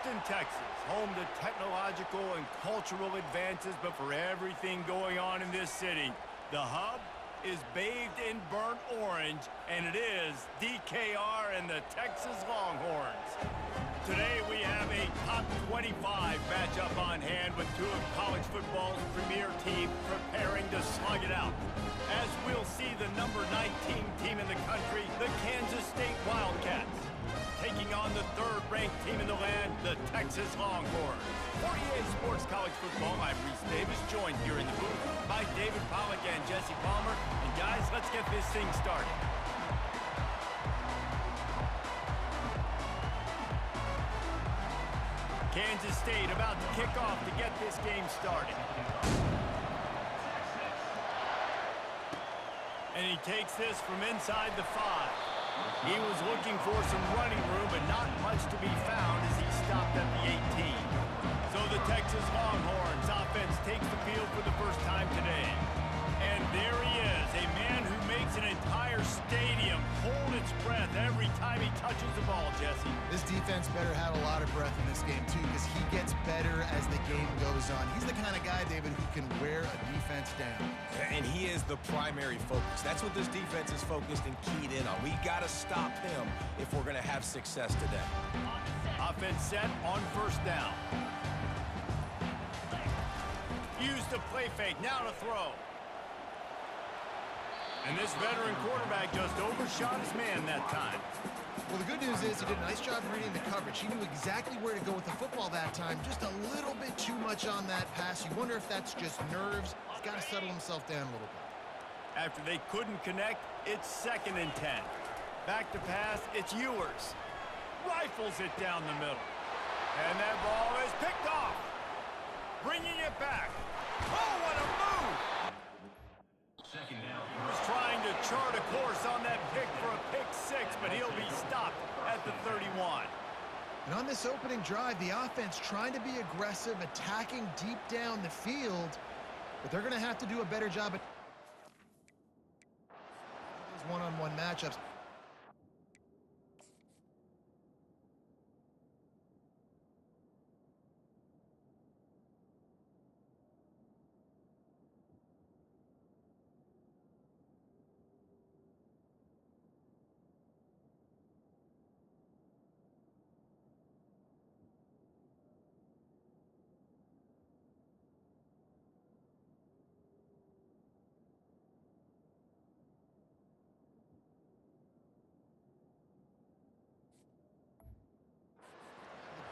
Houston, Texas, home to technological and cultural advances, but for everything going on in this city, the hub is bathed in burnt orange, and it is DKR and the Texas Longhorns. Today we have a top 25 matchup on hand with two of college football's premier teams preparing to slug it out. As we'll see the number 19 team in the country, the Kansas State Wildcats, taking on the third-ranked team in the land, the Texas Longhorns. For EA Sports College Football, I'm Reese Davis, joined here in the booth by David Pollack and Jesse Palmer. And guys, let's get this thing started. Kansas State about to kick off to get this game started. And he takes this from inside the 5. He was looking for some running room, but not much to be found as he stopped at the 18. So the Texas Longhorns offense takes the field for the first time today. And there he is, a man who makes an entire stadium hold its breath every time he touches the ball, Jesse. This defense better have a lot of breath in this game, too, because he gets better as the game goes on. He's the kind of guy, David, who can wear a defense down. And he is the primary focus. That's what this defense is focused and keyed in on. We got to stop him if we're going to have success today. Offense set on first down. Use the play fake, now to throw. And this veteran quarterback just overshot his man that time. Well, the good news is he did a nice job reading the coverage. He knew exactly where to go with the football that time. Just a little bit too much on that pass. You wonder if that's just nerves. He's got to settle himself down a little bit. After they couldn't connect, it's 2nd and 10. Back to pass, it's Ewers. Rifles it down the middle. And that ball is picked off. Bringing it back. Oh, what a move! Second down. He was trying to chart a course on that pick for a pick 6, but he'll be stopped at the 31. And on this opening drive, the offense trying to be aggressive, attacking deep down the field, but they're going to have to do a better job at those one-on-one matchups.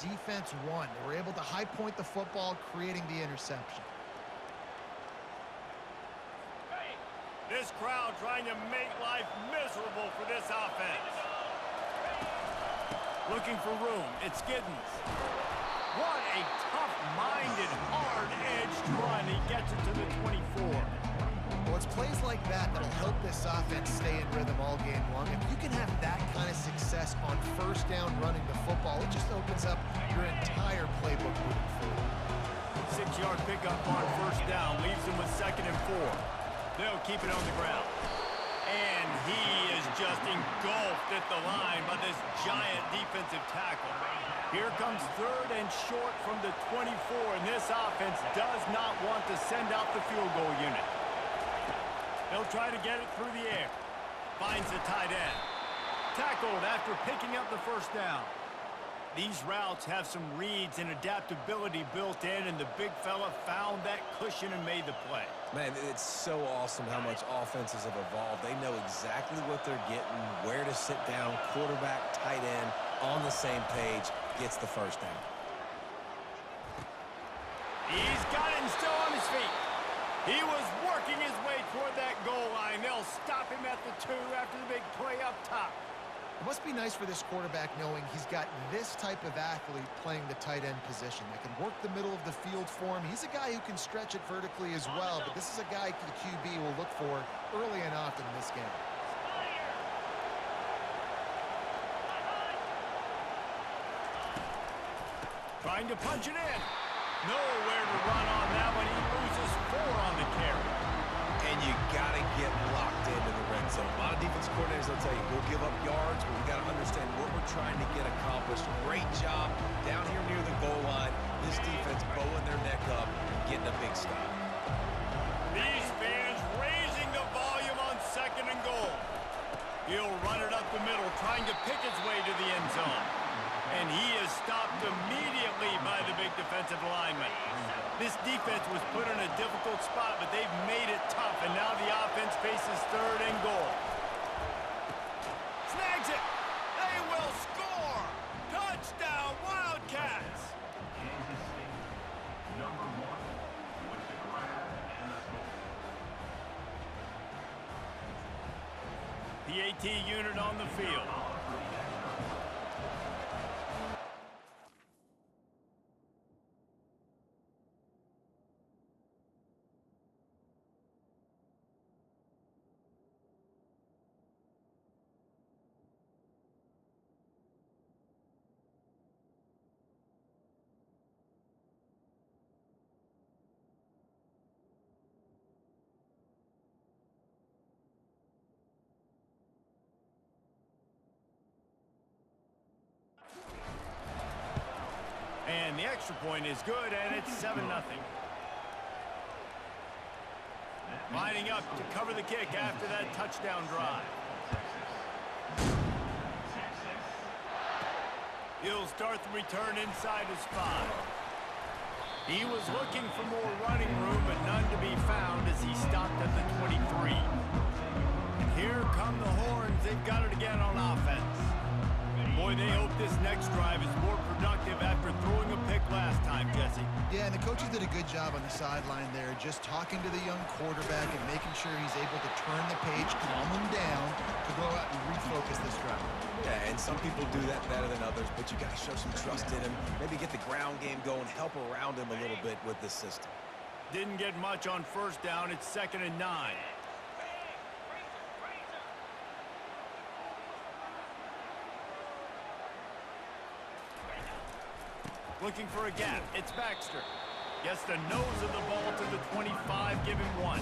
Defense won. They were able to high point the football, creating the interception. This crowd trying to make life miserable for this offense. Looking for room. It's Giddens. What a tough-minded, hard-edged run. He gets it to the 24. Well, it's plays like that that'll help this offense stay in rhythm all game long. If you can have that kind of success on first down running the football, it just opens up your entire playbook moving forward. 6-yard pickup on first down leaves them with 2nd and 4. They'll keep it on the ground. And he is just engulfed at the line by this giant defensive tackle. Here comes 3rd and short from the 24, and this offense does not want to send out the field goal unit. They'll try to get it through the air. Finds the tight end. Tackled after picking up the first down. These routes have some reads and adaptability built in, and the big fella found that cushion and made the play. Man, it's so awesome how much offenses have evolved. They know exactly what they're getting, where to sit down, quarterback, tight end, on the same page, gets the first down. He's got it and still on his feet. He was working his way toward that goal line. They'll stop him at the 2 after the big play up top. It must be nice for this quarterback knowing he's got this type of athlete playing the tight end position that can work the middle of the field for him. He's a guy who can stretch it vertically as well, but this is a guy the QB will look for early and often in this game. Trying to punch it in. Nowhere to run on that one. He loses 4 on the carry. And you got to get locked into the red zone. A lot of defense coordinators will tell you, we'll give up yards, but we got to understand what we're trying to get accomplished. Great job down here near the goal line. This defense bowing their neck up and getting a big stop. These fans raising the volume on 2nd and goal. He'll run it up the middle, trying to pick his way to the end zone. And he is stopped immediately by the big defensive lineman. This defense was put in a difficult spot, but they've made it tough, and now the offense faces 3rd and goal. Snags it! They will score! Touchdown, Wildcats! PAT unit on the field. And the extra point is good, and it's 7-0. Lining up to cover the kick after that touchdown drive. He'll start the return inside his 5. He was looking for more running room, but none to be found as he stopped at the 23. And here come the Horns. They've got it again on offense. Boy, they hope this next drive is more productive after throwing a pick last time, Jesse. Yeah, and the coaches did a good job on the sideline there, just talking to the young quarterback and making sure he's able to turn the page, calm him down, to go out and refocus this drive. Yeah, and some people do that better than others, but you got to show some trust in him, maybe get the ground game going, help around him a little bit with this system. Didn't get much on 1st down. It's 2nd and 9. Looking for a gap. It's Baxter. Gets the nose of the ball to the 25, give him 1.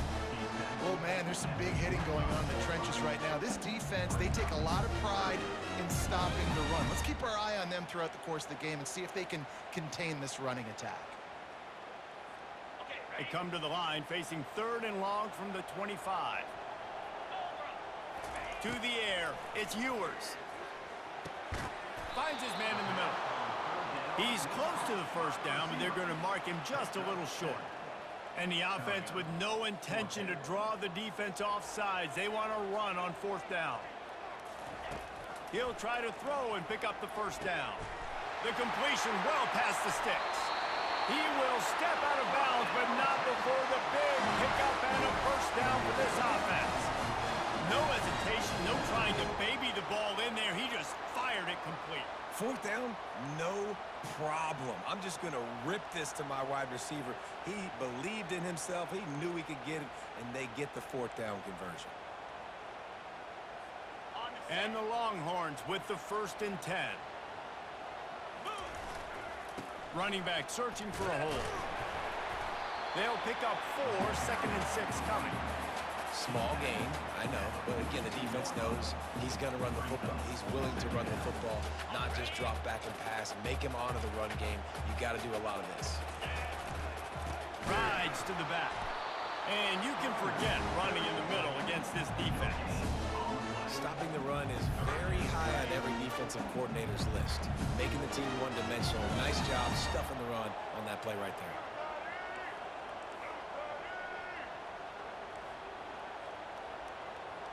Oh, man, there's some big hitting going on in the trenches right now. This defense, they take a lot of pride in stopping the run. Let's keep our eye on them throughout the course of the game and see if they can contain this running attack. They come to the line, facing 3rd and long from the 25. To the air, it's Ewers. Finds his man in the middle. He's close to the 1st down, but they're going to mark him just a little short. And the offense with no intention to draw the defense off sides. They want to run on 4th down. He'll try to throw and pick up the 1st down. The completion well past the sticks. He will step out of bounds, but not before the big pickup and a 1st down for this offense. No hesitation, no trying to baby the ball in there. He just fired it complete. 4th down, no problem. I'm just going to rip this to my wide receiver. He believed in himself. He knew he could get it, and they get the 4th down conversion. And the Longhorns with the 1st and 10. Running back searching for a hole. They'll pick up 4, 2nd and 6 coming. Small gain, I know, but again, the defense knows he's going to run the football. He's willing to run the football, not just drop back and pass, make him honor the run game. You got to do a lot of this. Rides to the back. And you can forget running in the middle against this defense. Stopping the run is very high on every defensive coordinator's list. Making the team one-dimensional. Nice job stuffing the run on that play right there.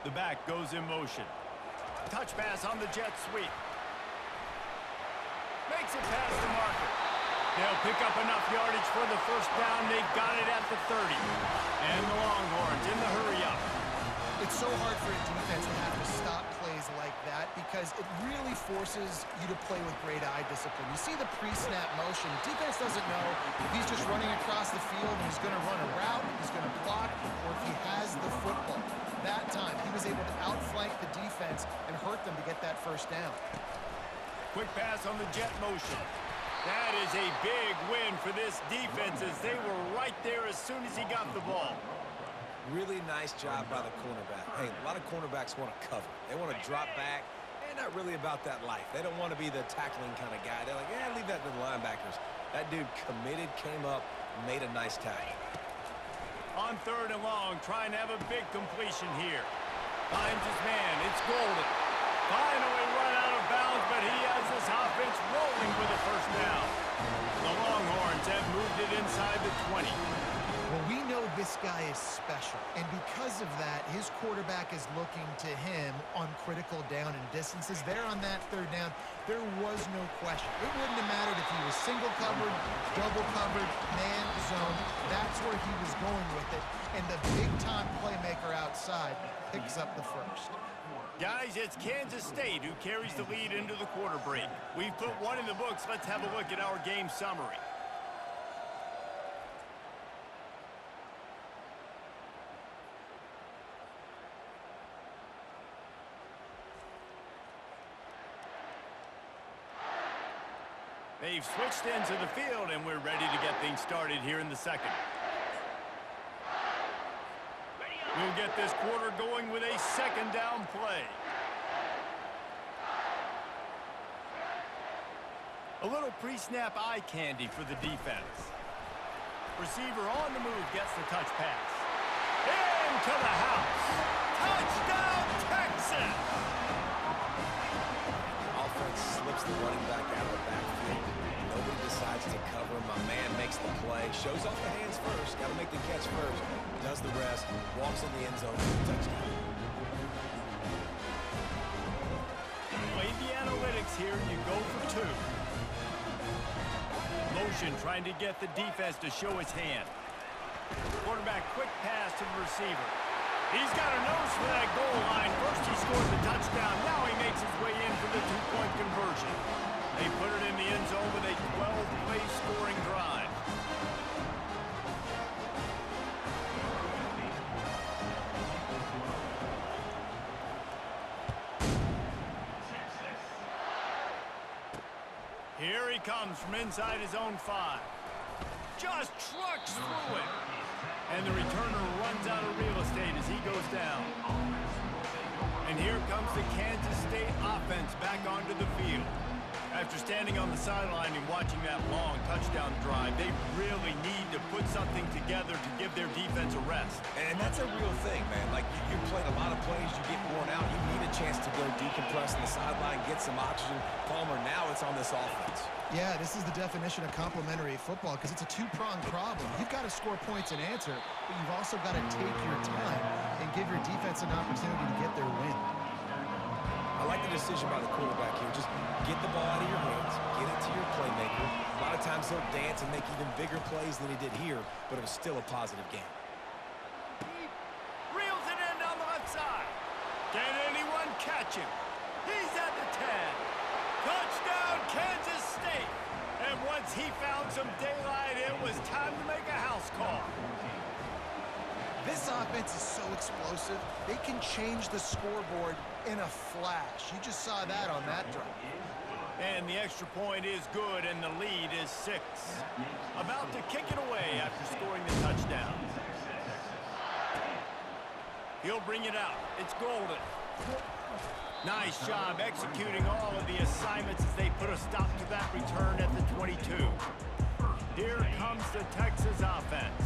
The back goes in motion. Touch pass on the jet sweep. Makes it past the marker. They'll pick up enough yardage for the 1st down. They've got it at the 30. And the Longhorns in the hurry up. It's so hard for a defense to have to stop plays like that because it really forces you to play with great eye discipline. You see the pre-snap motion. Defense doesn't know if he's just running across the field and he's going to run a route, he's going to block, or if he has the football. That time, he was able to outflank the defense and hurt them to get that 1st down. Quick pass on the jet motion. That is a big win for this defense as they were right there as soon as he got the ball. Really nice job by the cornerback. Hey, a lot of cornerbacks want to cover. They want to drop back. They're not really about that life. They don't want to be the tackling kind of guy. They're like, yeah, leave that to the linebackers. That dude committed, came up, made a nice tackle. On 3rd and long, trying to have a big completion here. Finds his man. It's Golden. Finally run out of bounds, but he has this offense rolling with a first down. The Longhorns have moved it inside the 20. Well, we know this guy is special, and because of that, his quarterback is looking to him on critical down and distances. There on that 3rd down, there was no question. It wouldn't have mattered if he was single covered, double covered, man zone. That's where he was going with it, and the big-time playmaker outside picks up the first. Guys, it's Kansas State who carries the lead into the quarter break. We've put one in the books. Let's have a look at our game summary. They've switched ends of the field, and we're ready to get things started here in the second. We'll get this quarter going with a 2nd down play. A little pre-snap eye candy for the defense. Receiver on the move gets the touch pass. Into the house. Touchdown, Texas! Offense slips the running back out of the backfield. Nobody decides to cover him. My man makes the play. Shows off the hands first. Got to make the catch first. Does the rest. Walks in the end zone for the touchdown. Play the analytics here. You go for 2. Motion trying to get the defense to show his hand. Quarterback quick pass to the receiver. He's got a nose for that goal line. First he scored the touchdown. Now he makes his way in for the 2-point conversion. They put it in the end zone with a 12-play scoring drive. Here he comes from inside his own 5. Just trucks through it. And the returner runs out of real estate as he goes down. And here comes the Kansas State offense back onto the field. After standing on the sideline and watching that long touchdown drive, they really need to put something together to give their defense a rest. And that's a real thing, man. Like, you played a lot of plays, you get worn out, you need a chance to go decompress on the sideline, get some oxygen. Palmer, now it's on this offense. Yeah, this is the definition of complementary football because it's a 2-pronged problem. You've got to score points and answer, but you've also got to take your time and give your defense an opportunity to get their win. I like the decision by the quarterback here. Just get the ball out of your hands, get it to your playmaker. A lot of times he'll dance and make even bigger plays than he did here, but it was still a positive game. Reels it in down the left side. Can anyone catch him? He's at the 10. Touchdown, Kansas State. And once he found some daylight, it was time to make a house call. This offense is so explosive, they can change the scoreboard in a flash. You just saw that on that drive. And the extra point is good, and the lead is 6. About to kick it away after scoring the touchdown. He'll bring it out. It's Golden. Nice job executing all of the assignments as they put a stop to that return at the 22. Here comes the Texas offense.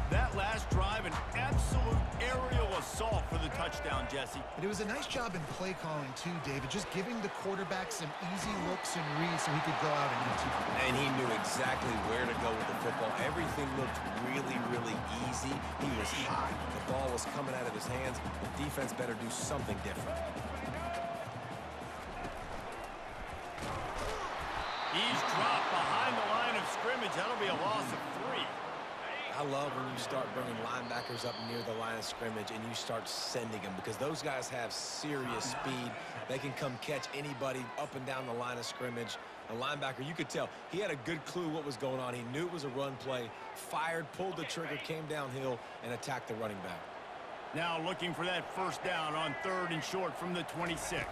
That last drive, an absolute aerial assault for the touchdown, Jesse. But it was a nice job in play calling too, David, just giving the quarterback some easy looks and reads so he could go out and execute. And he knew exactly where to go with the football. Everything looked really, really easy. He was high. The ball was coming out of his hands. The defense better do something different. He's dropped behind the line of scrimmage. That'll be a loss of 3. I love when you start bringing linebackers up near the line of scrimmage and you start sending them because those guys have serious speed. They can come catch anybody up and down the line of scrimmage. A linebacker, you could tell, he had a good clue what was going on. He knew it was a run play, fired, pulled the trigger, came downhill, and attacked the running back. Now looking for that first down on 3rd and short from the 26.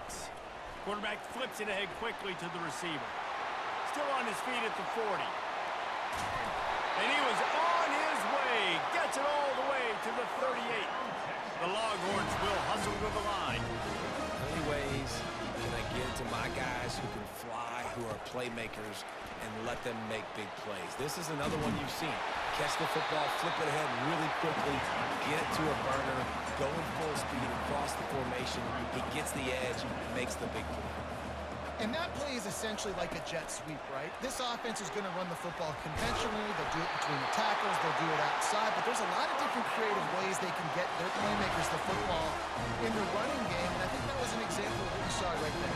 Quarterback flips it ahead quickly to the receiver. Still on his feet at the 40. And he was on his way. Gets it all the way to to the 38. The Longhorns will hustle to the line. How many ways can I get to my guys who can fly, who are playmakers, and let them make big plays? This is another one you've seen. Catch the football, flip it ahead really quickly, get it to a burner, go in full speed across the formation. He gets the edge, makes the big play. And that play is essentially like a jet sweep, right? This offense is going to run the football conventionally. They'll do it between the tackles. They'll do it outside. But there's a lot of different creative ways they can get their playmakers the football in the running game. And I think that was an example of what we saw right there.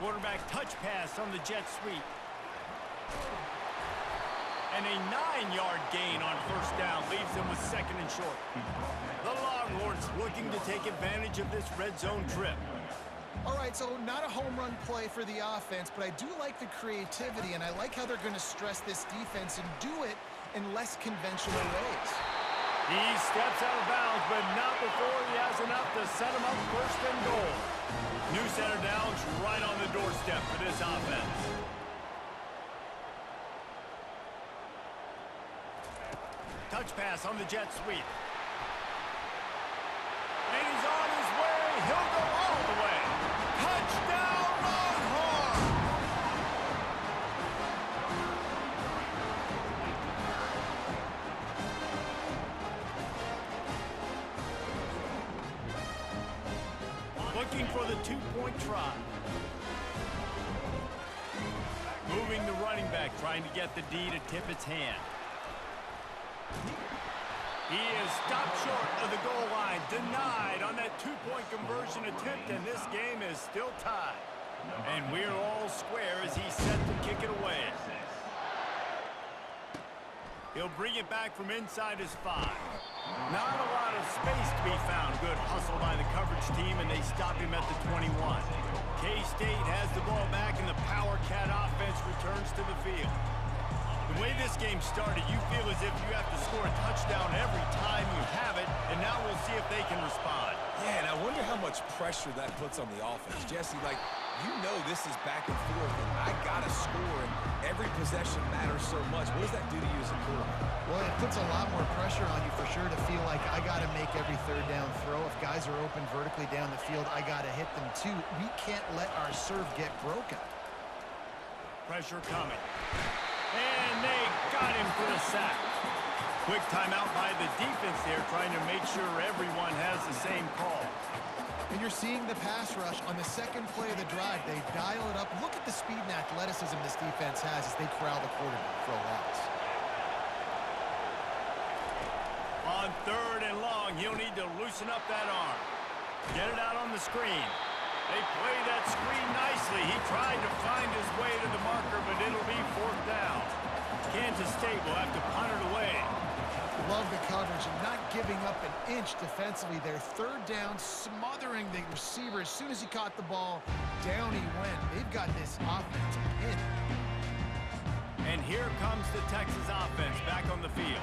Quarterback touch pass on the jet sweep. And a 9-yard gain on first down leaves them with second and short. The Longhorns looking to take advantage of this red zone trip. All right, so not a home run play for the offense, but I do like the creativity, and I like how they're going to stress this defense and do it in less conventional ways. He steps out of bounds, but not before he has enough to set him up first and goal. New center downs right on the doorstep for this offense. Touch pass on the jet sweep. And he's on his way. He'll go all the way. Touchdown, Longhorns! Looking for the two-point try. Moving the running back, trying to get the D to tip its hand. He is stopped short of the goal line, denied on that two-point conversion attempt, and this game is still tied. And we're all square as he's set to kick it away. He'll bring it back from inside his 5. Not a lot of space to be found. Good hustle by the coverage team, and they stop him at the 21. K-State has the ball back, and the Power Cat offense returns to the field. The way this game started, you feel as if you have to score a touchdown every time you have it, and now we'll see if they can respond. Yeah, and I wonder how much pressure that puts on the offense. Jesse, like, you know this is back and forth, and I got to score, and every possession matters so much. What does that do to you as a quarterback? Well, it puts a lot more pressure on you for sure to feel like I got to make every third down throw. If guys are open vertically down the field, I got to hit them too. We can't let our serve get broken. Pressure coming. And they got him for the sack. Quick timeout by the defense there, trying to make sure everyone has the same call. And you're seeing the pass rush on the second play of the drive. They dial it up. Look at the speed and athleticism this defense has as they corral the quarterback for a loss. On third and long, he'll need to loosen up that arm. Get it out on the screen. They play that screen nicely. He tried to find his way to the marker, but it'll be fourth down. Kansas State will have to punt it away. Love the coverage and not giving up an inch defensively. Their third down, smothering the receiver. As soon as he caught the ball, down he went. They've got this offense pinned. And here comes the Texas offense back on the field.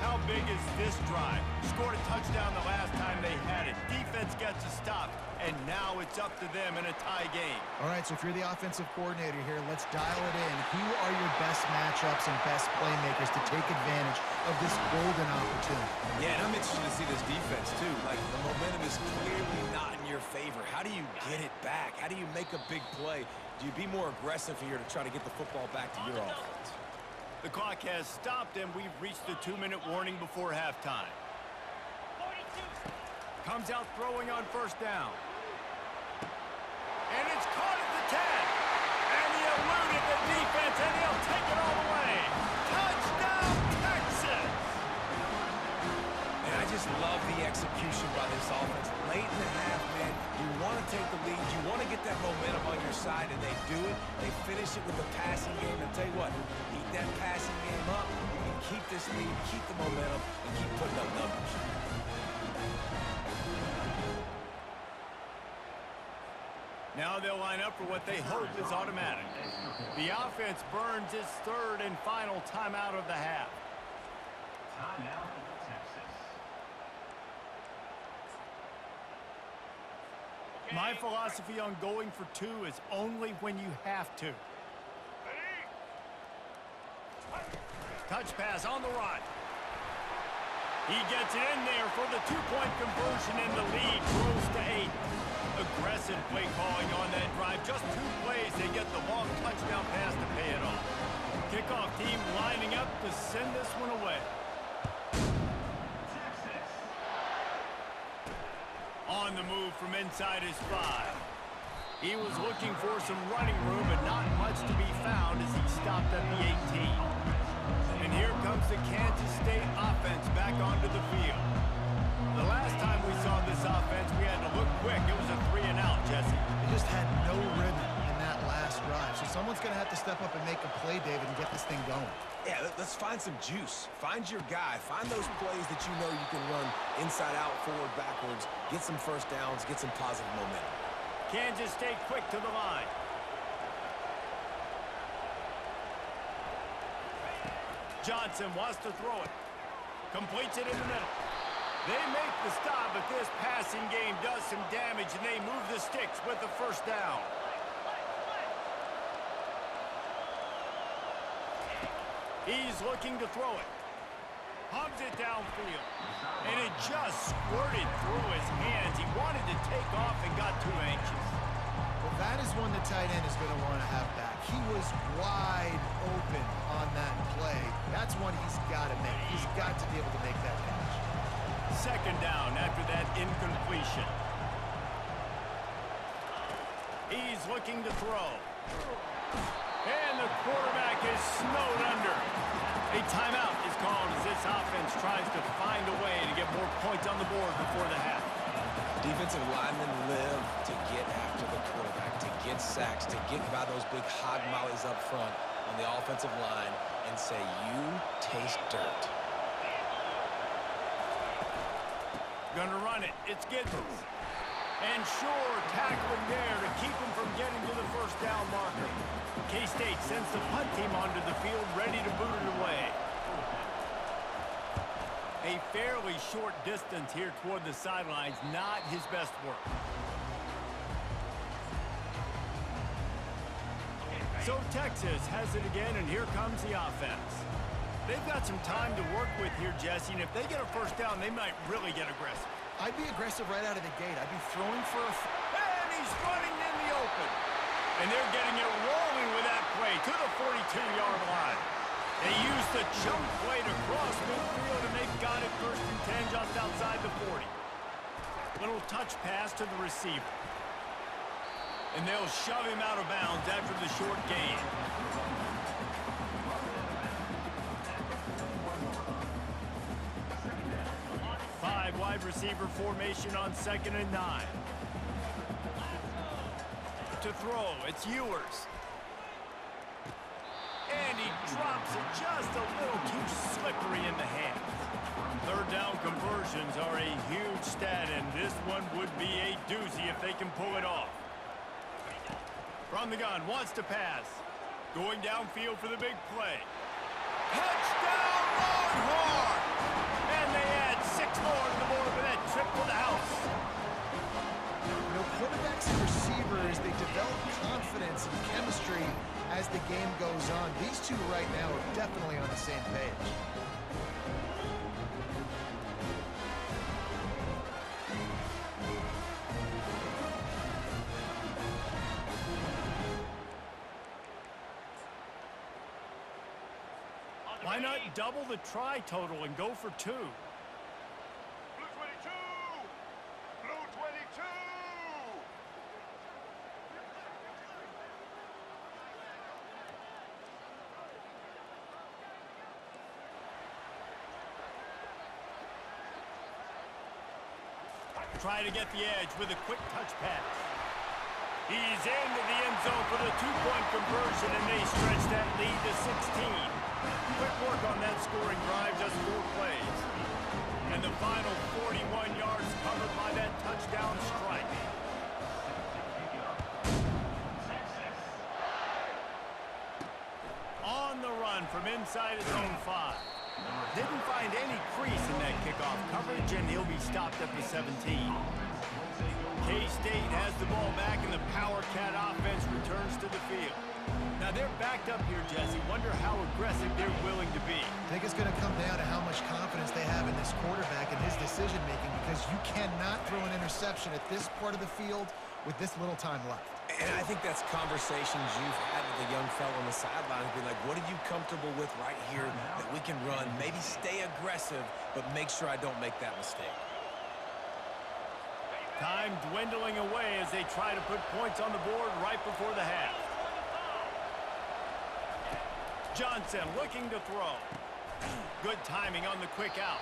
How big is this drive? Scored a touchdown the last time they had it. Defense gets a stop, and now it's up to them in a tie game. All right, so if you're the offensive coordinator here, let's dial it in. Who are your best matchups and best playmakers to take advantage of this golden opportunity? Yeah, and I'm interested to see this defense, too. Like, the momentum is clearly not in your favor. How do you get it back? How do you make a big play? Do you be more aggressive here to try to get the football back to your offense? The clock has stopped, and we've reached the 2-minute warning before halftime. Comes out throwing on first down. And it's caught at the 10. And he eluded the defense, and he'll take it all the way. Touchdown, Texas! And I just love the execution by this offense. Late in the half, man, you want to take the lead. You want to get that momentum on your side, and they do it. They finish it with the passing game. And tell you what, keep that passing game up. You can keep this lead, keep the momentum, and keep putting up numbers. Now they'll line up for what they hope is automatic. The offense burns its third and final timeout of the half. Timeout, Texas. My philosophy on going for two is only when you have to. Touch pass on the run. He gets it in there for the two-point conversion, and the lead grows to 8. Aggressive play calling on that drive. Just 2 plays, they get the long touchdown pass to pay it off. Kickoff team lining up to send this one away. On the move from inside his 5. He was looking for some running room, but not much to be found as he stopped at the 18. And here comes the Kansas State offense back onto the field. The last time we saw this offense, we had to look quick. It was a 3-and-out, Jesse. They just had no rhythm in that last drive. So someone's going to have to step up and make a play, David, and get this thing going. Yeah, let's find some juice. Find your guy. Find those plays that you know you can run inside out, forward, backwards. Get some first downs. Get some positive momentum. Kansas State quick to the line. Johnson wants to throw it. Completes it in the middle. They make the stop, but this passing game does some damage, and they move the sticks with the first down. He's looking to throw it. Hubs it downfield. And it just squirted through his hands. He wanted to take off and got too anxious. Well, that is one the tight end is going to want to have back. He was wide open on that play. That's one he's got to make. He's got to be able to make that catch. Second down after that incompletion. He's looking to throw. And the quarterback is snowed under. A timeout is called as this offense tries to find a way to get more points on the board before the half. Defensive linemen live to get after the quarterback, to get sacks, to get by those big hog mollies up front on the offensive line and say, you taste dirt. Gonna run it. It's Giddens. And Shore tackling there to keep him from getting to the first down marker. K-State sends the punt team onto the field, ready to boot it away. A fairly short distance here toward the sidelines, not his best work. So Texas has it again, and here comes the offense. They've got some time to work with here, Jesse, and if they get a first down, they might really get aggressive. I'd be aggressive right out of the gate. I'd be throwing for a... And he's running in the open. And they're getting it rolling with that play to the 42-yard line. They used the jump play to cross midfield, and they've got it first and 10 just outside the 40. Little touch pass to the receiver. And they'll shove him out of bounds after the short gain. Wide receiver formation on 2nd and 9. To throw, it's Ewers. And he drops it just a little too slippery in the hands. Third down conversions are a huge stat, and this one would be a doozy if they can pull it off. From the gun, wants to pass. Going downfield for the big play. Touchdown, Longhorn! And they add 6 more to the board with that trip to the house. You know, quarterbacks and receivers, they develop confidence and chemistry as the game goes on. These two right now are definitely on the same page. Why not double the try total and go for 2? Blue 22! Blue 22! Try to get the edge with a quick touch pass. He's into the end zone for the 2-point conversion, and they stretch that lead to 16. Quick work on that scoring drive, just 4 plays. And the final 41 yards covered by that touchdown strike. On the run from inside his own 5. Didn't find any crease in that kickoff coverage, and he'll be stopped at the 17. K-State has the ball back, and the Power Cat offense returns to the field. Now they're backed up here, Jesse. Wonder how aggressive they're willing to be. I think it's going to come down to how much confidence they have in this quarterback and his decision-making, because you cannot throw an interception at this part of the field with this little time left. And I think that's conversations you've had with the young fellow on the sidelines. Be like, what are you comfortable with right here that we can run? Maybe stay aggressive, but make sure I don't make that mistake. Time dwindling away as they try to put points on the board right before the half. Johnson looking to throw. Good timing on the quick out.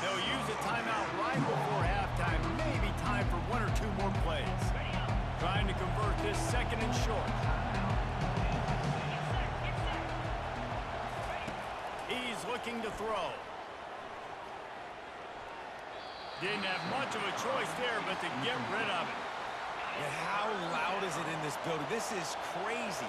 They'll use a timeout right before halftime. Maybe time for one or two more plays. Trying to convert this second and short. He's looking to throw. Didn't have much of a choice there, but to get rid of it. And how loud is it in this building? This is crazy.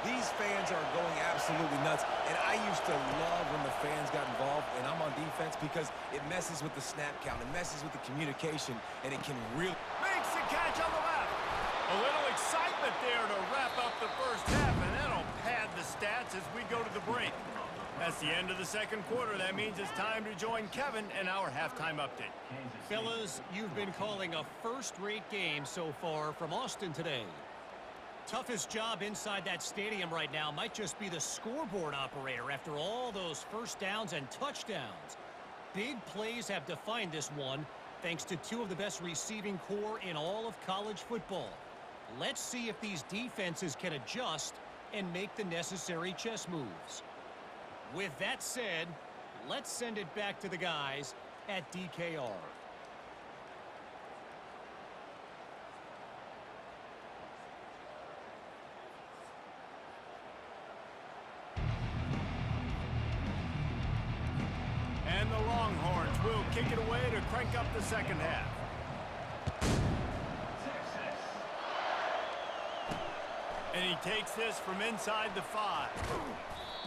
These fans are going absolutely nuts. And I used to love when the fans got involved, and I'm on defense, because it messes with the snap count. It messes with the communication, and it can really... Makes the catch on the left. A little excitement there to wrap up the first half, and that'll pad the stats as we go to the break. That's the end of the second quarter. That means it's time to join Kevin and our halftime update. Fellas, you've been calling a first-rate game so far from Austin today. Toughest job inside that stadium right now might just be the scoreboard operator after all those first downs and touchdowns. Big plays have defined this one, thanks to two of the best receiving core in all of college football. Let's see if these defenses can adjust and make the necessary chess moves. With that said, let's send it back to the guys at DKR. And the Longhorns will kick it away to crank up the second half. And he takes this from inside the 5.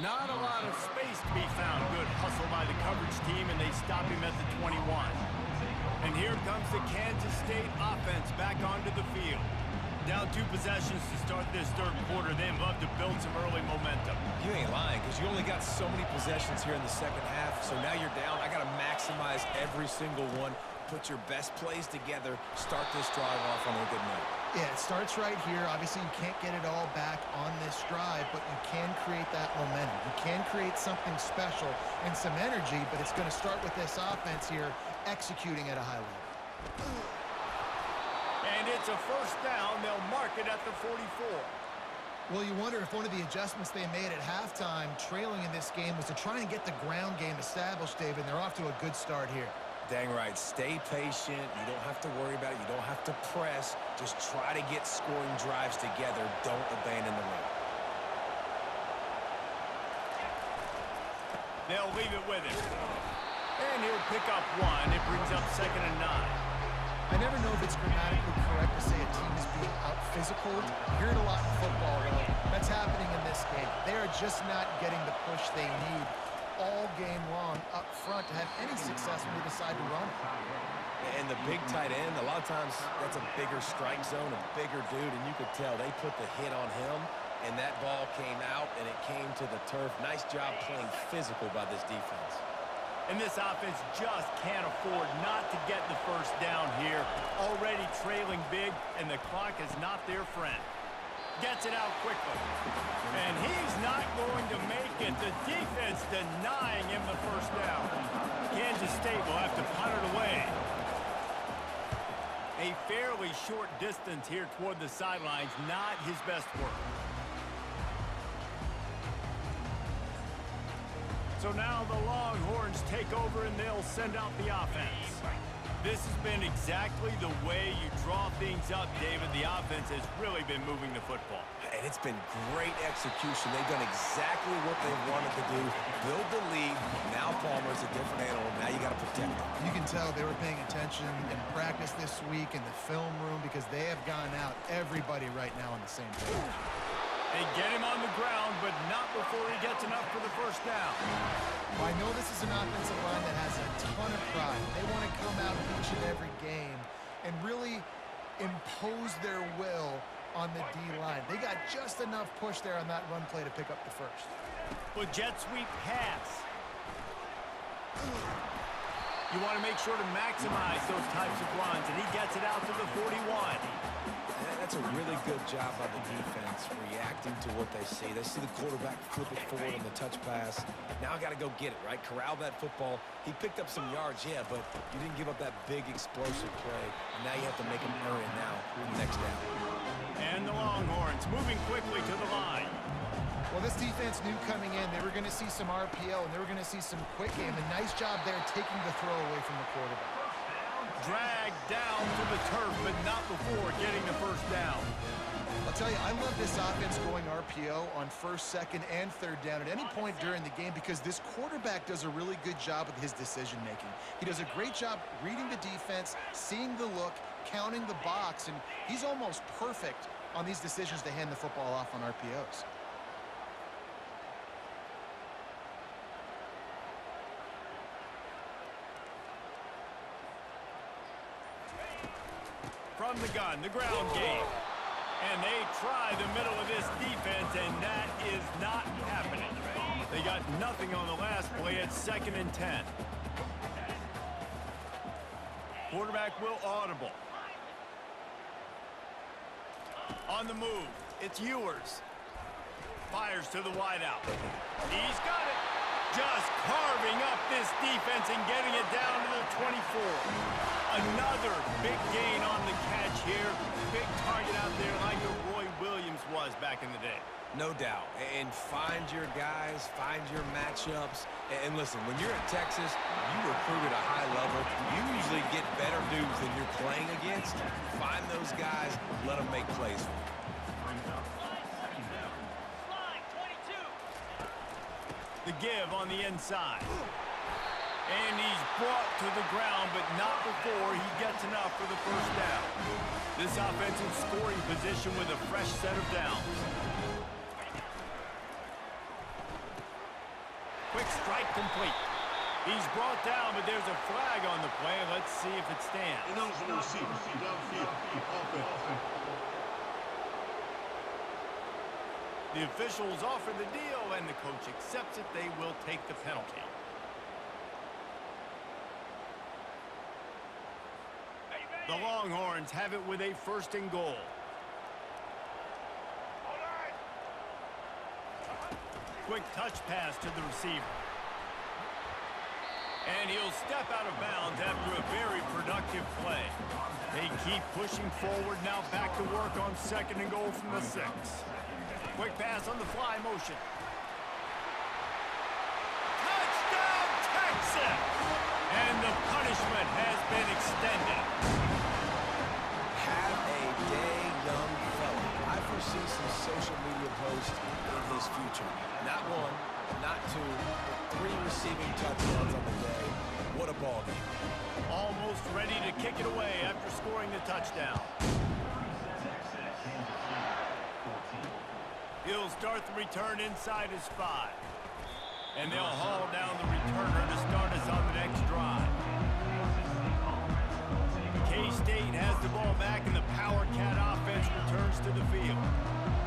Not a lot of space to be found. Good hustle by the coverage team, and they stop him at the 21. And here comes the Kansas State offense back onto the field. Down 2 possessions to start this third quarter. They'd love to build some early momentum. You ain't lying, because you only got so many possessions here in the second half, so now you're down. I got to maximize every single one. Put your best plays together. Start this drive off on a good note. Yeah, it starts right here. Obviously, you can't get it all back on this drive, but you can create that momentum. You can create something special and some energy, but it's going to start with this offense here executing at a high level. And it's a first down. They'll mark it at the 44. Well, you wonder if one of the adjustments they made at halftime, trailing in this game, was to try and get the ground game established, David. They're off to a good start here. Dang right. Stay patient. You don't have to worry about it. You don't have to press. Just try to get scoring drives together. Don't abandon the run. They'll leave it with him. And he'll pick up 1. It brings up 2nd and 9. I never know if it's grammatically correct to say a team is being out-physical. You hear it a lot in football, though. That's happening in this game. They are just not getting the push they need all game long up front to have any success when they decide to run. And the big tight end, a lot of times that's a bigger strike zone, a bigger dude, and you could tell they put the hit on him, and that ball came out, and it came to the turf. Nice job playing physical by this defense. And this offense just can't afford not to get the first down here. Already trailing big, and the clock is not their friend. Gets it out quickly. And he's not going to make it. The defense denying him the first down. Kansas State will have to punt it away. A fairly short distance here toward the sidelines. Not his best work. So now the Longhorns take over and they'll send out the offense. This has been exactly the way you draw things up, David. The offense has really been moving the football. And it's been great execution. They've done exactly what they wanted to do. Build the lead. Now Palmer's a different animal. Now you got to protect them. You can tell they were paying attention in practice this week in the film room, because they have gone out, everybody right now on the same page. They get him on the ground, but not before he gets enough for the first down. Well, I know this is an offensive line that has a ton of pride. They want to come out each and every game and really impose their will on the D-line. They got just enough push there on that run play to pick up the first. Well, jet sweep pass. You want to make sure to maximize those types of runs, and he gets it out to the 41. That's a really good job by the defense, reacting to what they see. They see the quarterback flip it forward in the touch pass. Now I got to go get it, right? Corral that football. He picked up some yards, yeah, but you didn't give up that big explosive play. And now you have to make him earn it now in the next down. And the Longhorns moving quickly to the line. Well, this defense knew coming in they were going to see some RPO and they were going to see some quick game. A nice job there taking the throw away from the quarterback. Dragged down to the turf, but not before getting the first down. I'll tell you, I love this offense going RPO on first, second, and third down at any point during the game because this quarterback does a really good job with his decision-making. He does a great job reading the defense, seeing the look, counting the box, and he's almost perfect on these decisions to hand the football off on RPOs. From the gun, the ground game. And they try the middle of this defense, and that is not happening. They got nothing on the last play at 2nd and 10. Quarterback will audible. On the move, it's Ewers. Fires to the wideout. He's got it. Just carving up this defense and getting it down to the 24. Another big gain on the catch here. Big target out there like the Roy Williams was back in the day. No doubt. And find your guys, find your matchups. And listen, when you're at Texas, you recruit at a high level. You usually get better dudes than you're playing against. Find those guys, let them make plays for you. The give on the inside. And he's brought to the ground, but not before he gets enough for the first down. This offensive scoring position with a fresh set of downs. Quick strike complete. He's brought down, but there's a flag on the play. Let's see if it stands. Announcing the receiver. Downfield. Offense. The officials offer the deal, and the coach accepts it. They will take the penalty. The Longhorns have it with a 1st and goal. Quick touch pass to the receiver. And he'll step out of bounds after a very productive play. They keep pushing forward, now back to work on 2nd and goal from the 6. Quick pass on the fly motion. Touchdown, Texas! And the punishment has been extended. Have a day, young fella. I foresee some social media posts in his future. Not one, not two, but 3 receiving touchdowns on the day. What a ball game. Almost ready to kick it away after scoring the touchdown. He'll start the return inside his 5. And they'll haul down the returner to start us on the next drive. K-State has the ball back, and the Power Cat offense returns to the field.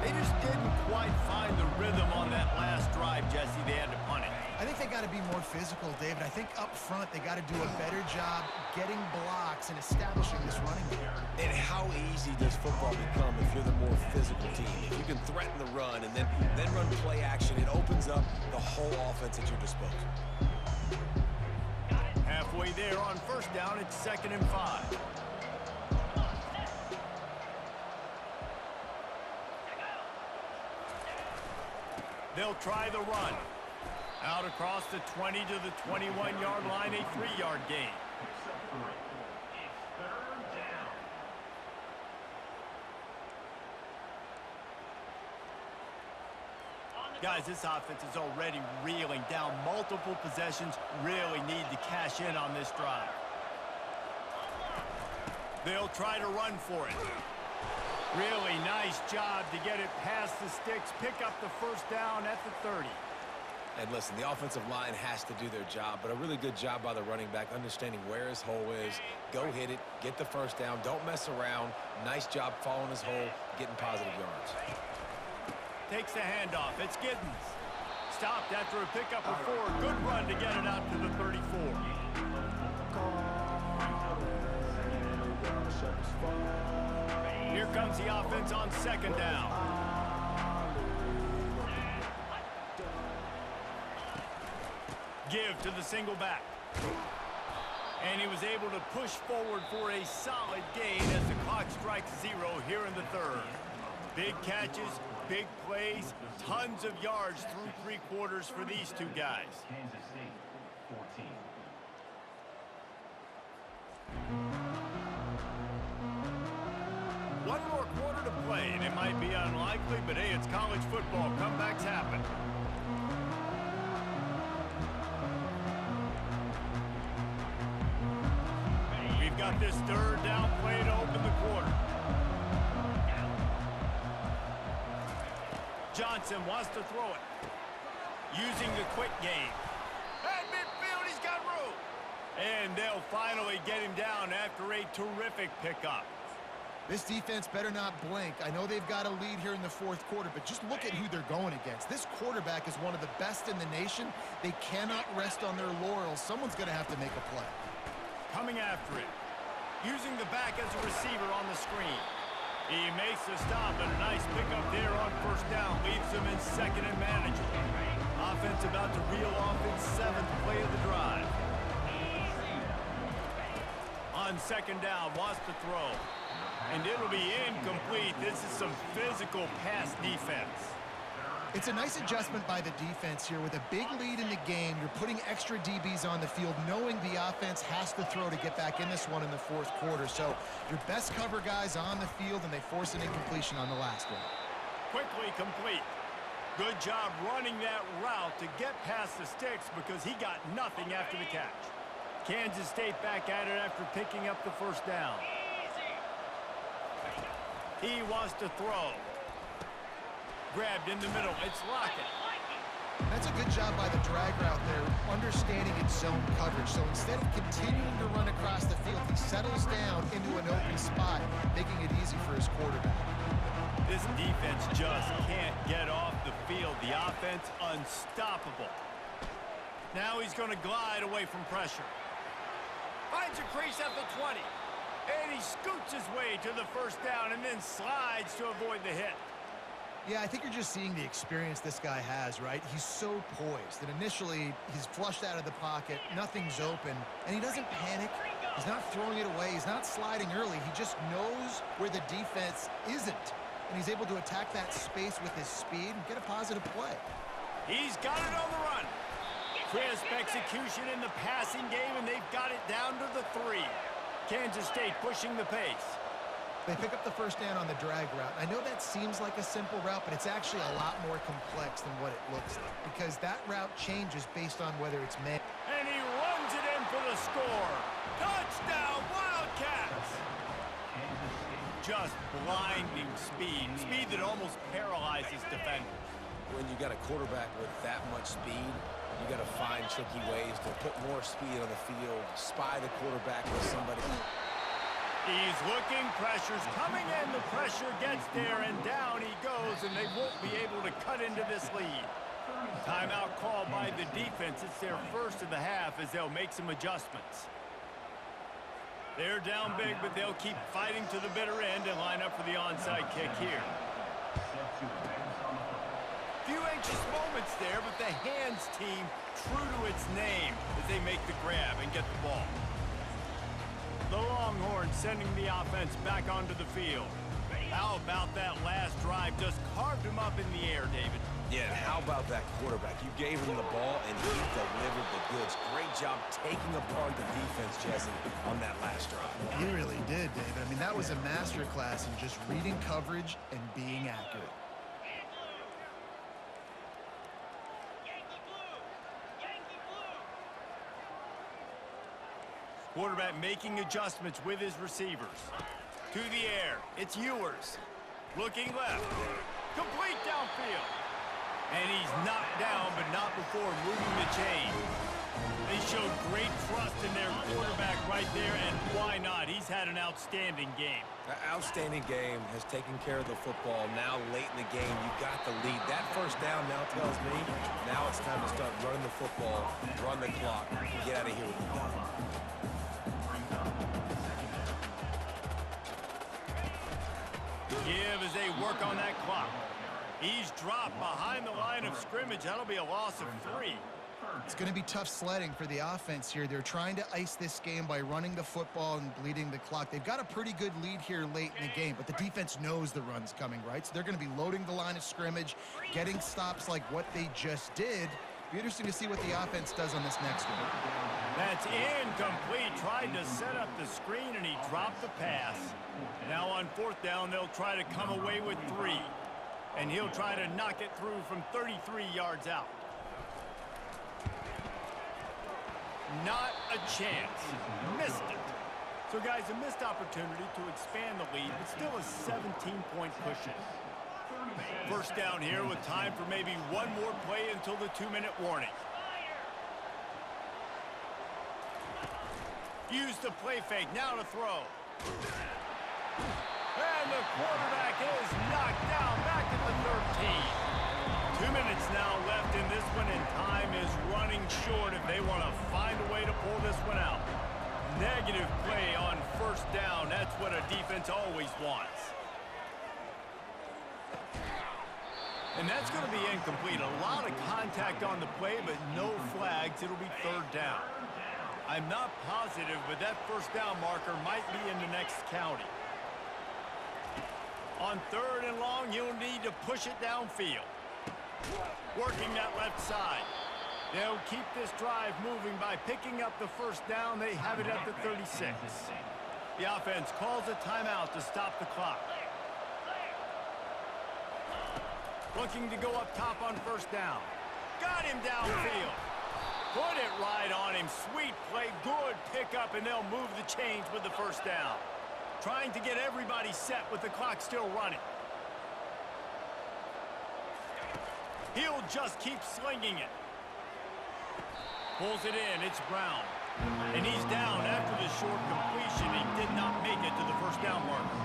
They just didn't quite find the rhythm on that last drive, Jesse. They had to punt it. I think they got to be more physical, David. I think up front they got to do a better job getting blocks and establishing this running game. And how easy does football become if you're the more physical team? If you can threaten the run and then run play action, it opens up the whole offense at your disposal. Halfway there on 1st down, it's 2nd and 5. They'll try the run. Out across the 20 to the 21-yard line, a 3-yard gain. Guys, this offense is already reeling down multiple possessions. Really need to cash in on this drive. They'll try to run for it. Really nice job to get it past the sticks, pick up the first down at the 30. And listen, the offensive line has to do their job, but a really good job by the running back, understanding where his hole is. Go hit it, get the first down, don't mess around. Nice job following his hole, getting positive yards. Takes the handoff. It's Giddens. Stopped after a pickup of 4. Good run to get it out to the 34. Here comes the offense on second down. Give to the single back. And he was able to push forward for a solid gain as the clock strikes 0 here in the third. Big catches, big plays, tons of yards through 3 quarters for these two guys. Kansas State, 14. One more quarter to play, and it might be unlikely, but hey, it's college football. Comebacks happen. We've got this third down play to open the quarter. Johnson wants to throw it. Using the quick game. At midfield, he's got room. And they'll finally get him down after a terrific pickup. This defense better not blink. I know they've got a lead here in the fourth quarter, but just look at who they're going against. This quarterback is one of the best in the nation. They cannot rest on their laurels. Someone's going to have to make a play. Coming after it. Using the back as a receiver on the screen. He makes the stop, and a nice pickup there on first down. Leaves him in second and manageable. Offense about to reel off its 7th play of the drive. On second down, wants to throw. And it'll be incomplete. This is some physical pass defense. It's a nice adjustment by the defense here. With a big lead in the game, you're putting extra DBs on the field, knowing the offense has to throw to get back in this one in the fourth quarter. So your best cover guys on the field, and they force an incompletion on the last one. Quickly complete. Good job running that route to get past the sticks because he got nothing after the catch. Kansas State back at it after picking up the first down. He wants to throw. Grabbed in the middle. It's Lockett. That's a good job by the drag route there, understanding its zone coverage. So instead of continuing to run across the field, he settles down into an open spot, making it easy for his quarterback. This defense just can't get off the field. The offense unstoppable. Now he's going to glide away from pressure. Finds a crease at the 20. And he scoots his way to the first down and then slides to avoid the hit. Yeah, I think you're just seeing the experience this guy has, right? He's so poised. And initially, he's flushed out of the pocket. Nothing's open. And he doesn't panic. He's not throwing it away. He's not sliding early. He just knows where the defense isn't. And he's able to attack that space with his speed and get a positive play. He's got it on the run. Crisp execution in the passing game, and they've got it down to the 3. Kansas State pushing the pace. They pick up the first down on the drag route. I know that seems like a simple route, but it's actually a lot more complex than what it looks like because that route changes based on whether it's man. And he runs it in for the score. Touchdown, Wildcats! Just blinding speed. Speed that almost paralyzes defenders. When you got a quarterback with that much speed, you got to find tricky ways to put more speed on the field, spy the quarterback with somebody. He's looking, pressure's coming in, the pressure gets there, and down he goes, and they won't be able to cut into this lead. Timeout called by the defense. It's their first of the half as they'll make some adjustments. They're down big, but they'll keep fighting to the bitter end and line up for the onside kick here. Few anxious moments there, but the hands team true to its name as they make the grab and get the ball. The Longhorns sending the offense back onto the field. How about that last drive? Just carved him up in the air, David. Yeah, and how about that quarterback? You gave him the ball, and he delivered the goods. Great job taking apart the defense, Jesse, on that last drive. He really did, David. I mean, that was a masterclass in just reading coverage and being accurate. Quarterback making adjustments with his receivers. To the air, it's Ewers. Looking left. Complete downfield. And he's knocked down, but not before moving the chains. They showed great trust in their quarterback right there, and why not? He's had an outstanding game. That outstanding game has taken care of the football. Now, late in the game, you got the lead. That first down now tells me now it's time to start running the football, run the clock, get out of here with the ball. Give as they work on that clock. He's dropped behind the line of scrimmage. That'll be a loss of 3. It's going to be tough sledding for the offense here. They're trying to ice this game by running the football and bleeding the clock. They've got a pretty good lead here late in the game, but the defense knows the run's coming, right? So they're going to be loading the line of scrimmage, getting stops like what they just did. Be interesting to see what the offense does on this next one. That's incomplete. Tried to set up the screen, and he dropped the pass. Now on 4th down, they'll try to come away with 3. And he'll try to knock it through from 33 yards out. Not a chance. Missed it. So, guys, a missed opportunity to expand the lead, but still a 17-point cushion. 1st down here with time for maybe one more play until the 2-minute warning. Use the play fake. Now to throw. And the quarterback is knocked down back at the 13. 2 minutes now left in this one, and time is running short if they want to find a way to pull this one out. Negative play on 1st down. That's what a defense always wants. And that's going to be incomplete. A lot of contact on the play, but no flags. It'll be 3rd down. I'm not positive, but that 1st down marker might be in the next county. On 3rd and long, you'll need to push it downfield. Working that left side. They'll keep this drive moving by picking up the 1st down. They have it at the 36. The offense calls a timeout to stop the clock. Looking to go up top on 1st down. Got him downfield. Put it right on him. Sweet play. Good pickup, and they'll move the chains with the 1st down. Trying to get everybody set with the clock still running. He'll just keep slinging it. Pulls it in. It's Brown. And he's down after the short completion. He did not make it to the 1st down marker.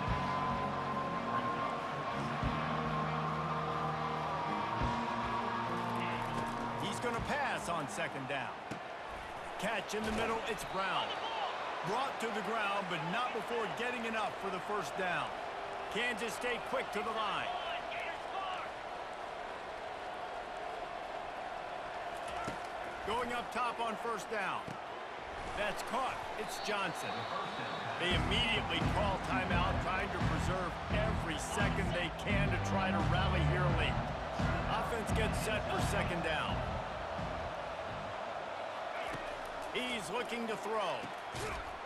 He's going to pass on 2nd down. Catch in the middle. It's Brown. Brought to the ground, but not before getting enough for the 1st down. Kansas State quick to the line. Going up top on 1st down. That's caught. It's Johnson. They immediately call timeout, trying to preserve every second they can to try to rally here late. Offense gets set for 2nd down. He's looking to throw.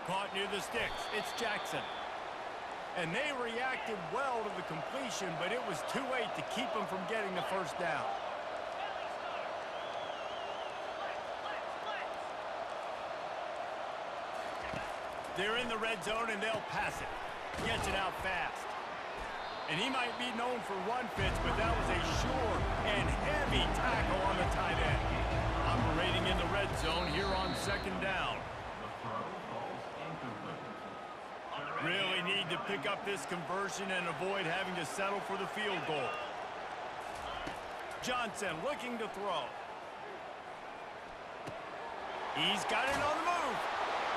Caught near the sticks. It's Jackson. And they reacted well to the completion, but it was too late to keep them from getting the 1st down. They're in the red zone, and they'll pass it. Gets it out fast. And he might be known for run fits, but that was a sure and heavy tackle on the tight end. Operating in the red zone here on 2nd down. Really need to pick up this conversion and avoid having to settle for the field goal. Johnson looking to throw. He's got it on the move.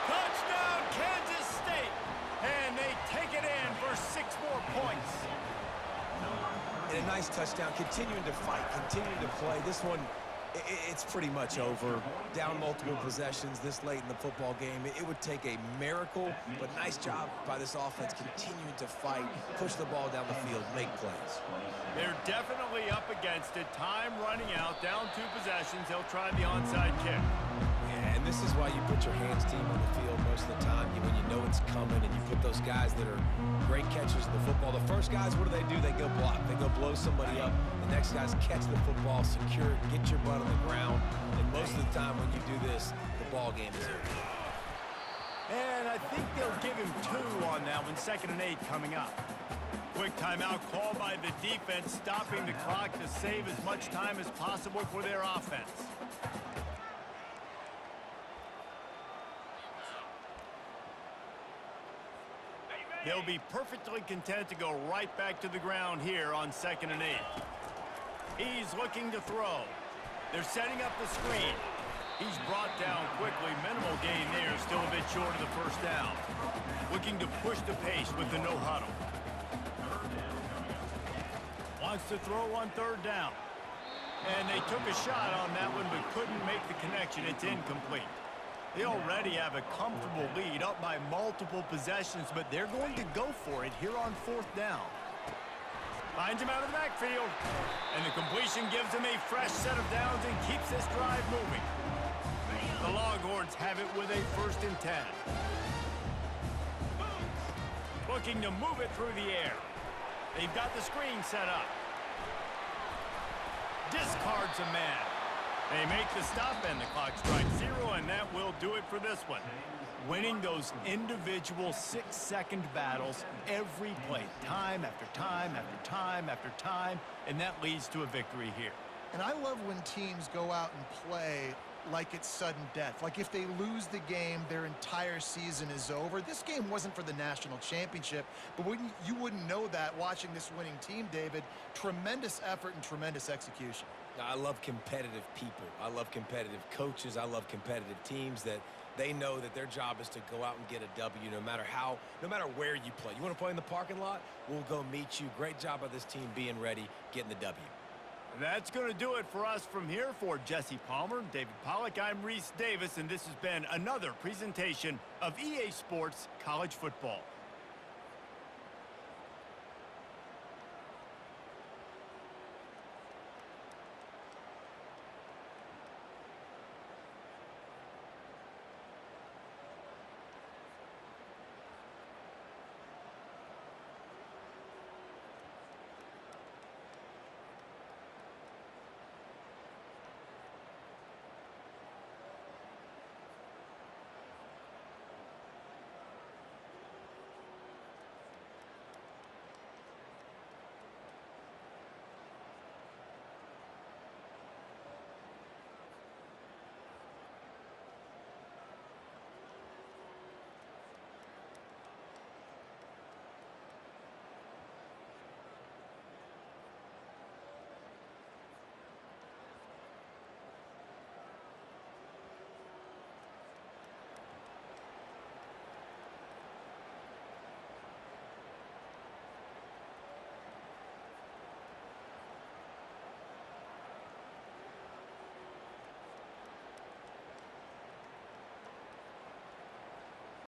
Touchdown, Kansas State. And they take it in for 6 more points. And a nice touchdown, continuing to fight, continuing to play. This one, it's pretty much over. Down multiple possessions this late in the football game. It would take a miracle, but nice job by this offense continuing to fight, push the ball down the field, make plays. They're definitely up against it. Time running out, down 2 possessions. They'll try the onside kick. Yeah, and this is why you put your hands team on the field most of the time. When you know it's coming, and you put those guys that are great catchers of the football. The first guys, what do? They go block. They go blow somebody up. The next guys catch the football, secure it, get your butt on the ground. And most of the time when you do this, the ball game is over. And I think they'll give him 2 on that one. 2nd and 8 coming up. Quick timeout called by the defense, stopping the clock to save as much time as possible for their offense. They'll be perfectly content to go right back to the ground here on 2nd and 8. He's looking to throw. They're setting up the screen. He's brought down quickly. Minimal gain there, still a bit short of the first down. Looking to push the pace with the no huddle. Wants to throw on 3rd down. And they took a shot on that one but couldn't make the connection. It's incomplete. They already have a comfortable lead, up by multiple possessions, but they're going to go for it here on 4th down. Finds him out of the backfield. And the completion gives him a fresh set of downs and keeps this drive moving. The Longhorns have it with a 1st and 10. Looking to move it through the air. They've got the screen set up. Discards a man. They make the stop and the clock strikes 0, and that will do it for this one. Winning those individual 6-second battles every play, time after time after time after time, and that leads to a victory here. And I love when teams go out and play like it's sudden death. Like if they lose the game, their entire season is over. This game wasn't for the national championship, but you wouldn't know that watching this winning team, David. Tremendous effort and tremendous execution. I love competitive people. I love competitive coaches. I love competitive teams that they know that their job is to go out and get a W no matter where you play. You want to play in the parking lot? We'll go meet you. Great job by this team being ready, getting the W. That's going to do it for us from here. For Jesse Palmer, David Pollack, I'm Reese Davis, and this has been another presentation of EA Sports College Football.